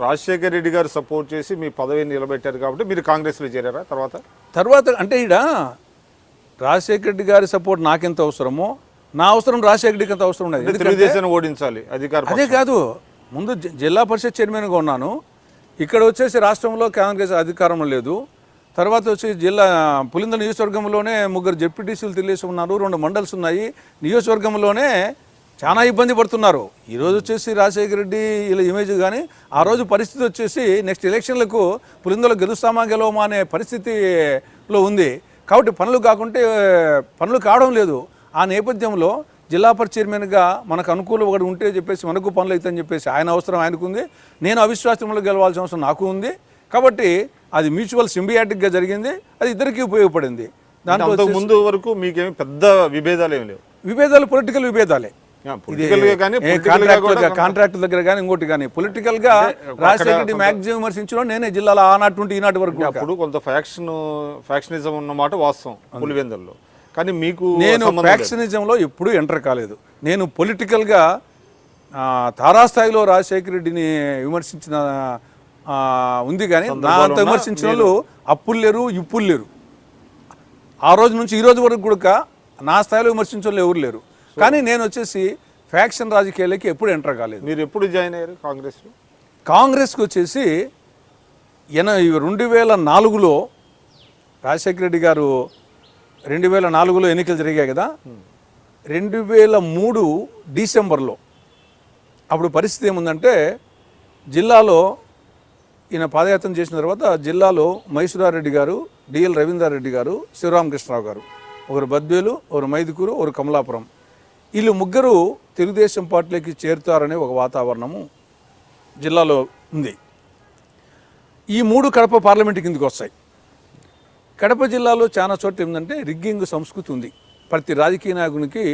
రాజశేఖర రెడ్డి గారు సపోర్ట్ చేసి మీ పదవిని నిలబెట్టారు కాబట్టి మీరు కాంగ్రెస్లో చేరారా తర్వాత అంటే ఈడ రాజశేఖర రెడ్డి గారి సపోర్ట్ నాకెంత అవసరమో నా అవసరం రాజశేఖర రెడ్డికి ఎంత అవసరం ఉండదు. తెలుగుదేశాన్ని ఓడించాలి అధికారం. అదే కాదు, ముందు జిల్లా పరిషత్ చైర్మన్గా ఉన్నాను. ఇక్కడ వచ్చేసి రాష్ట్రంలో కాంగ్రెస్ అధికారంలో లేదు. తర్వాత వచ్చి జిల్లా పులింద నియోజకవర్గంలోనే 3 జెడ్పీటీసీలు తెలియసి ఉన్నారు, 2 మండల్స్ ఉన్నాయి. నియోజకవర్గంలోనే చాలా ఇబ్బంది పడుతున్నారు. ఈరోజు వచ్చేసి రాజశేఖర రెడ్డి ఇలా ఇమేజ్ కానీ ఆ రోజు పరిస్థితి వచ్చేసి నెక్స్ట్ ఎలక్షన్లకు పులిందలో గెలుస్తామా గెలవమా అనే పరిస్థితిలో ఉంది. కాబట్టి పనులు కావడం లేదు. ఆ నేపథ్యంలో జిల్లా పరిషత్ చైర్మన్గా మనకు అనుకూలం ఒకటి ఉంటే చెప్పేసి మనకు పనులు అవుతాయని చెప్పేసి ఆయన అవసరం ఆయనకు ఉంది, నేను అవిశ్వాసంలో గెలవాల్సిన అవసరం నాకు ఉంది. కాబట్టి అది మ్యూచువల్ సింబియాటిక్గా జరిగింది, అది ఇద్దరికీ ఉపయోగపడింది. దాంట్లో ముందు వరకు మీకేమి పెద్ద విభేదాలు ఏమి లేవు. విభేదాలు పొలిటికల్ విభేదాలే, కాంట్రాక్ట్ దగ్గర కానీ ఇంకోటి కానీ పొలిటికల్ గా రాజశేఖర రెడ్డి మ్యాక్సిమం విమర్శించడం నేనే జిల్లాలో ఆనాటి నుండి ఈనాటి వరకు. అప్పుడు కొంత ఫ్యాక్షనిజం ఉన్నమాట వాస్తవం పులివెందుల్లో. కానీ మీకు నేను ఫ్యాక్షనిజంలో ఎప్పుడూ ఎంటర్ కాలేదు. నేను పొలిటికల్గా తారాస్థాయిలో రాజశేఖర రెడ్డిని విమర్శించిన ఉంది, కానీ నా అంత విమర్శించిన వాళ్ళు అప్పులు లేరు, ఇప్పులు లేరు. ఆ రోజు నుంచి ఈ రోజు వరకు కూడా నా స్థాయిలో విమర్శించిన వాళ్ళు ఎవరు లేరు. కానీ నేను వచ్చేసి ఫ్యాక్షన్ రాజకీయాలకి ఎప్పుడు ఎంటర్ కాలేదు. మీరు ఎప్పుడు జాయిన్ అయ్యారు కాంగ్రెస్లో? కాంగ్రెస్కి వచ్చేసి 2004లో రాజశేఖర రెడ్డి గారు 2004లో ఎన్నికలు జరిగాయి కదా, 2003 డిసెంబర్లో అప్పుడు పరిస్థితి ఏముందంటే జిల్లాలో ఈయన పాదయాత్ర చేసిన తర్వాత జిల్లాలో మైసూరారెడ్డి గారు, డిఎల్ రవీంద్రారెడ్డి గారు, శివరామకృష్ణరావు గారు, ఒకరు బద్వేలు, ఒకరు మైదుకూరు, ఒకరు కమలాపురం, వీళ్ళు 3 తెలుగుదేశం పార్టీలోకి చేరుతారనే ఒక వాతావరణము జిల్లాలో ఉంది. ఈ 3 కడప పార్లమెంటు కిందకి వస్తాయి. కడప జిల్లాలో చాలా చోట్ల ఏంటంటే రిగ్గింగ్ సంస్కృతి ఉంది. ప్రతి రాజకీయ నాయకునికి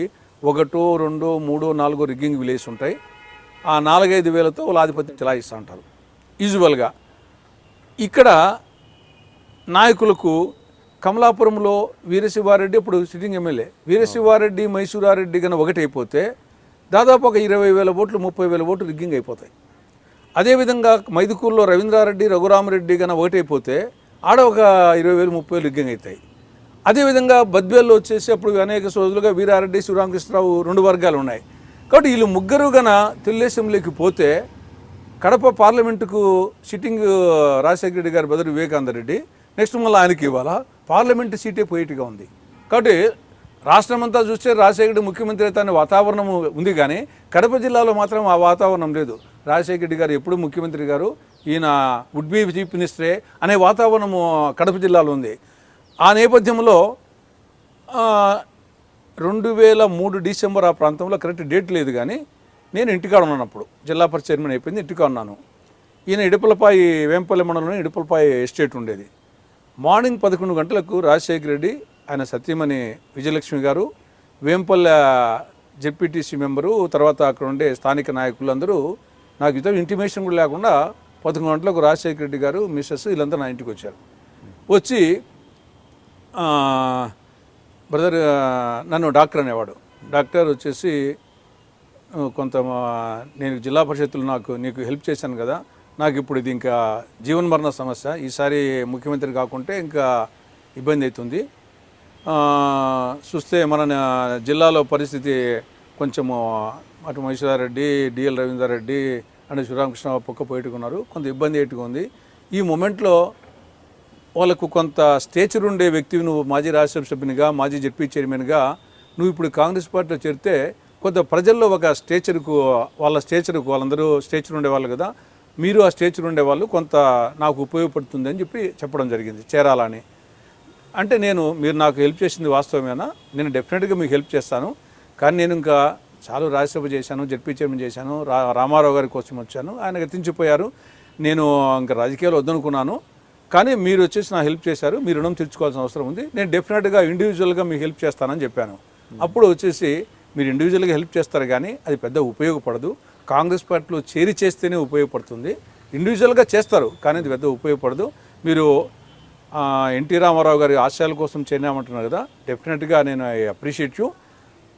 1, 2, 3, 4 రిగ్గింగ్ విలేజ్ ఉంటాయి. ఆ 4-5 వేలతో వాళ్ళు ఆధిపత్యం చెలాయిస్తూ ఉంటారు యూజువల్గా. ఇక్కడ నాయకులకు కమలాపురంలో వీరశివారెడ్డి ఇప్పుడు సిట్టింగ్ ఎమ్మెల్యే, వీరశివారెడ్డి మైసూరారెడ్డి కన్నా ఒకటైపోతే దాదాపు ఒక 20,000 ఓట్లు 30,000 ఓట్లు రిగ్గింగ్ అయిపోతాయి. అదేవిధంగా మైదుకూరులో రవీంద్రారెడ్డి రఘురామరెడ్డి కన్నా ఒకటైపోతే ఆడ ఒక 20,000 30,000 రిగ్గింగ్ అవుతాయి. అదేవిధంగా బద్వేల్లో వచ్చేసి అప్పుడు అనేక రోజులుగా వీరారెడ్డి శివరామకృష్ణరావు 2 వర్గాలు ఉన్నాయి. కాబట్టి వీళ్ళు 3 గన తెలుగుదేశంలోకి పోతే కడప పార్లమెంటుకు సిట్టింగ్ రాజశేఖర రెడ్డి గారి బదులు వివేకానంద రెడ్డి, నెక్స్ట్ మళ్ళీ ఆయనకి ఇవ్వాలా, పార్లమెంటు సీటే పోయిట్గా ఉంది. కాబట్టి రాష్ట్రం అంతా చూస్తే రాజశేఖర రెడ్డి ముఖ్యమంత్రి అయితే అనే వాతావరణం ఉంది, కానీ కడప జిల్లాలో మాత్రం ఆ వాతావరణం లేదు. రాజశేఖర రెడ్డి గారు ఎప్పుడు ముఖ్యమంత్రి గారు, ఈయన వుడ్ బి చీఫ్ మినిస్టరే అనే వాతావరణము కడప జిల్లాలో ఉంది. ఆ నేపథ్యంలో 2003 డిసెంబర్ ఆ ప్రాంతంలో కరెక్ట్ డేట్ లేదు, కానీ నేను ఇంటికాడ ఉన్నప్పుడు జిల్లా పరిషత్ చైర్మన్ అయిపోయింది, ఇంటికాడ ఉన్నాను. ఈయన ఇడుపులపాయి వేంపల్లి మండలంలో ఇడుపులపాయి ఎస్టేట్ ఉండేది. మార్నింగ్ 11 గంటలకు రాజశేఖర రెడ్డి, ఆయన సత్యమణి విజయలక్ష్మి గారు, వేంపల్లె జెడ్పీటీసీ మెంబరు, తర్వాత అక్కడ ఉండే స్థానిక నాయకులందరూ నాకు ఇతర ఇంటిమేషన్ కూడా లేకుండా 11 గంటలకు రాజశేఖర రెడ్డి గారు మిస్సెస్ వీళ్ళందరూ నా ఇంటికి వచ్చారు. వచ్చి బ్రదర్ నన్ను డాక్టర్ అనేవాడు. డాక్టర్ వచ్చేసి కొంత నేను జిల్లా పరిషత్తులు నీకు హెల్ప్ చేశాను కదా, నాకు ఇప్పుడు ఇది ఇంకా జీవన్మరణ సమస్య, ఈసారి ముఖ్యమంత్రి కాకుంటే ఇంకా ఇబ్బంది అవుతుంది. చూస్తే మన జిల్లాలో పరిస్థితి కొంచెము అటు మైసూరారెడ్డి, డిఎల్ రవీంద్రారెడ్డి అంటే శివరామకృష్ణ పక్క పోయేట్టుకున్నారు, కొంత ఇబ్బంది అయ్యేట్టుగా ఉంది. ఈ మూమెంట్లో వాళ్ళకు కొంత స్టేచర్ ఉండే వ్యక్తివి నువ్వు, మాజీ రాజ్యసభ సభ్యునిగా, మాజీ జెడ్పీ చైర్మన్గా నువ్వు ఇప్పుడు కాంగ్రెస్ పార్టీలో చేరితే కొంత ప్రజల్లో ఒక స్టేచర్కు వాళ్ళందరూ స్టేచర్ ఉండేవాళ్ళు కదా, మీరు ఆ స్టేచర్ ఉండేవాళ్ళు, కొంత నాకు ఉపయోగపడుతుంది అని చెప్పడం జరిగింది చేరాలని. అంటే మీరు నాకు హెల్ప్ చేసింది వాస్తవమేనా, నేను డెఫినెట్గా మీకు హెల్ప్ చేస్తాను, కానీ నేను ఇంకా చాలా రాజ్యసభ చేశాను, జెడ్పీ చైర్మన్ చేశాను, రామారావు గారి కోసం వచ్చాను, ఆయన గతించిపోయారు, నేను ఇంకా రాజకీయాలు వద్దనుకున్నాను, కానీ మీరు వచ్చేసి నా హెల్ప్ చేశారు, మీరు రుణం తీర్చుకోవాల్సిన అవసరం ఉంది, నేను డెఫినెట్గా ఇండివిజువల్గా మీకు హెల్ప్ చేస్తానని చెప్పాను. అప్పుడు వచ్చేసి మీరు ఇండివిజువల్గా హెల్ప్ చేస్తారు కానీ అది పెద్ద ఉపయోగపడదు, కాంగ్రెస్ పార్టీలో చేరి చేస్తేనే ఉపయోగపడుతుంది, ఇండివిజువల్గా చేస్తారు కానీ అది పెద్ద ఉపయోగపడదు, మీరు ఎన్టీ రామారావు గారి ఆశయాల కోసం చేరామంటున్నారు కదా, డెఫినెట్గా నేను I appreciate you.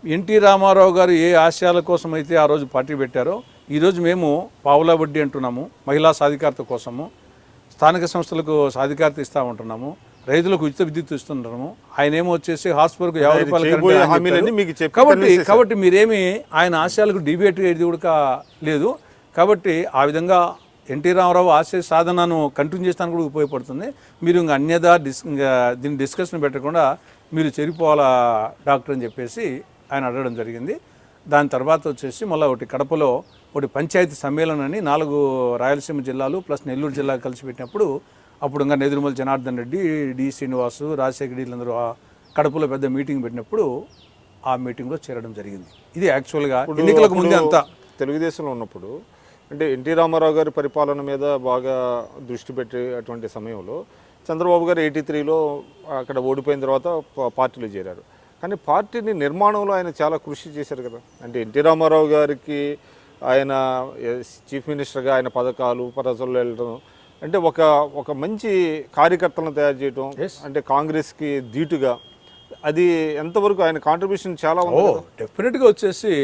NT Rama Rao గారు ఏ ఆశయాల కోసం అయితే ఆ రోజు పార్టీ పెట్టారో ఈరోజు మేము పావులా వడ్డీ అంటున్నాము, మహిళా సాధికారత కోసము, స్థానిక సంస్థలకు సాధికారత ఇస్తామంటున్నాము, రైతులకు ఉచిత విద్యుత్ ఇస్తున్నాము. ఆయన ఏమో వచ్చేసి హాస్పిటల్కు 50 రూపాయలు చేయబోయే కరెంట్ హామీలన్నీ మీకు చెప్పి కాబట్టి మీరేమి ఆయన ఆశయాలకు డిబేట్ ఇది కూడా లేదు. కాబట్టి ఆ విధంగా ఎన్టీ రామారావు ఆశయ సాధనను కంటిన్యూ చేస్తానికి కూడా ఉపయోగపడుతుంది. మీరు ఇంకా అన్యదా ఇంకా దీన్ని డిస్కషన్ పెట్టకుండా మీరు చెరిపోవాలా డాక్టర్ అని చెప్పేసి ఆయన అడగడం జరిగింది. దాని తర్వాత వచ్చేసి మళ్ళీ ఒకటి కడపలో ఒకటి పంచాయతీ సమ్మేళనాన్ని 4 రాయలసీమ జిల్లాలు ప్లస్ నెల్లూరు జిల్లా కలిసి పెట్టినప్పుడు అప్పుడు ఇంకా నెదురుమల జనార్దన్ రెడ్డి, డి శ్రీనివాసు, రాజశేఖర వీళ్ళందరూ కడపలో పెద్ద మీటింగ్ పెట్టినప్పుడు ఆ మీటింగ్లో చేరడం జరిగింది. ఇది యాక్చువల్గా ఎన్నికలకు ముందే అంతా తెలుగుదేశంలో ఉన్నప్పుడు అంటే ఎన్టీ రామారావు గారి పరిపాలన మీద బాగా దృష్టి పెట్టే అటువంటి సమయంలో చంద్రబాబు గారు 83లో అక్కడ ఓడిపోయిన తర్వాత పార్టీలో చేరారు. కానీ పార్టీని నిర్మాణంలో ఆయన చాలా కృషి చేశారు కదా. అంటే ఎన్టీ రామారావు గారికి ఆయన చీఫ్ మినిస్టర్గా ఆయన పథకాలు ప్రజల్లో వెళ్ళడం అంటే ఒక మంచి కార్యకర్తలను తయారు చేయడం, అంటే కాంగ్రెస్కి ధీటుగా అది ఎంతవరకు ఆయన కాంట్రిబ్యూషన్ చాలా ఉంది. డెఫినెట్గా వచ్చేసి